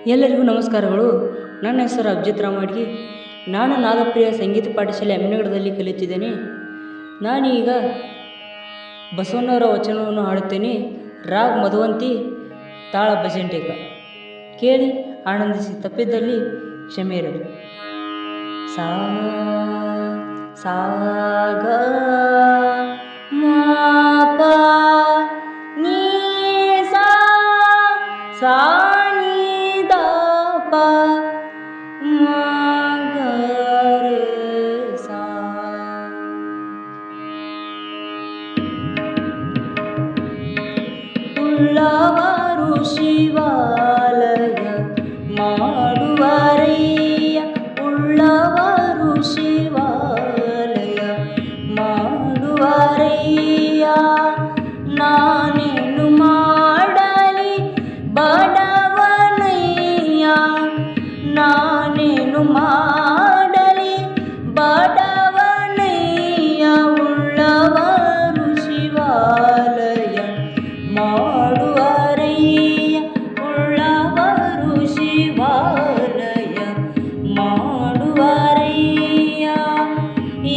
ಎಲ್ಲರಿಗೂ ನಮಸ್ಕಾರಗಳು. ನನ್ನ ಹೆಸರು ಅಭಿಜಿತ್ ರಾಮಡ್ಗಿ. ನಾನು ನಾದಪ್ರಿಯ ಸಂಗೀತ ಪಾಠಶಾಲೆ ಅಮ್ಮಿನಗರದಲ್ಲಿ ಕಲಿಯುತ್ತಿದ್ದೇನೆ. ನಾನೀಗ ಬಸವಣ್ಣವರ ವಚನವನ್ನು ಹಾಡುತ್ತೇನೆ. ರಾಗ್ ಮಧುವಂತಿ, ತಾಳ ಭಜಂಟೇಕ. ಕೇಳಿ ಆನಂದಿಸಿ, ತಪ್ಪಿದ್ದಲ್ಲಿ ಕ್ಷಮೆ ಇರಲಿ. ಸಾ ಸಾ ಗ ಮ ಪ ನೀ ಸಾ ಸಾ ನೀ ದ ಪ ಮ ಗ ರೆ ಸಾ. ಉಳ್ಳವರು ಶಿವಾಲಯ ಮಾಡುವರಯ್ಯ, ಉಳ್ಳವರು ಶಿವಾಲಯ ಮಾಡುವರಯ್ಯ. ನಾನೇನು ಮಾಡಲಿ ಬಡವನಯ್ಯ, ನಾನೇನು ಮಾಡಲಿ ಬಡವನಯ್ಯ. ಉಳ್ಳವರು ಶಿವಾಲಯ ಮಾಡುವರಯ್ಯ, ಉಳ್ಳವರು ಶಿವಾಲಯ ಮಾಡುವರಯ್ಯ.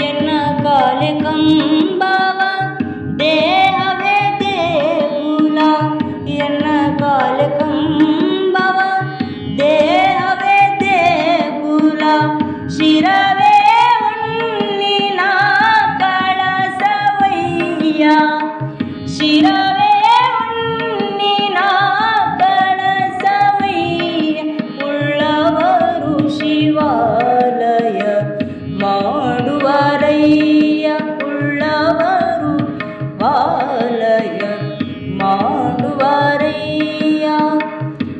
ಎನ್ನ ಕಾಲೆ ಕಂಬವ ದೇಹವೇ ದೇಗುಲ, ಎನ್ನ ಕಾಲೆ ಕಂಬವ ದೇಹವೇ ದೇಗುಲ. ಶಿರವೇ ಹುಣ್ಣಿನ ಕಳಸವಯ್ಯ, ಶಿರವೇ ಹುಣ್ಣಿನ ಕಳಸವಯ್ಯ. ಉಳ್ಳವರು ಶಿವಾಲಯ ಮಾಡುವರಯ್ಯ, ಉಳ್ಳವರು ವಾಲಯ ಮಾಡುವರಯ್ಯ.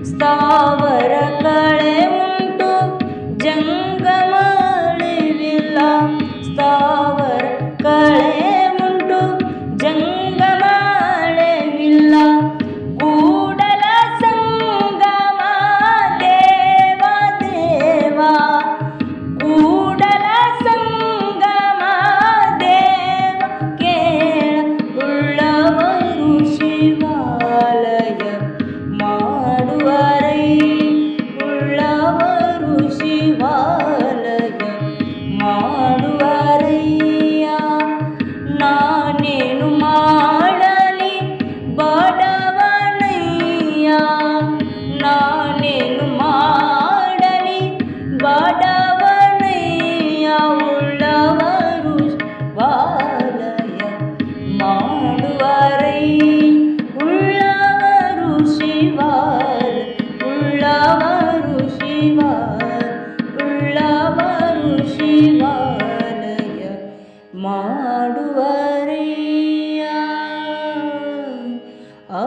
ಸ್ಥಾವರ ಕಳೆ ಉಂಟು ಜಂಗಮಳಿವಿಲ್ಲ, ಸ್ಥಾವರ ಕಳೆ ಉಂಟು ಜಂಗಮಳೆವಿಲ್ಲ. ಕೂಡಲ ಸಂಗಮ ದೇವ ದೇವ, ಕೂಡಲ ಸಂಗಮ ದೇವ ಕೇಳ. ಉಳ್ಳವರು ಶಿವಾಲಯ ಮಾಡುವರಯ್ಯ, ಉಳ್ಳವರು ಶಿವಾಲಯ ಮಾಡುವರಯ್ಯ. ನಾನೇನು ಮಾಡಲಿ ಬಡವನಯ್ಯ, ನಾನೇನು ಮಾಡಲಿ ಬಡವನಯ್ಯ. ಉಳ್ಳವರು ವಾಲಯ ಮಾಡುವರಯ್ಯ, ಉಳ್ಳವರು ಶಿವಾಲ, ಉಳ್ಳವರು ಶಿವಾಲ, ಉಳ್ಳವರು ಶಿವಾಲಯ ಮಾಡುವರಯ್ಯ. ಆ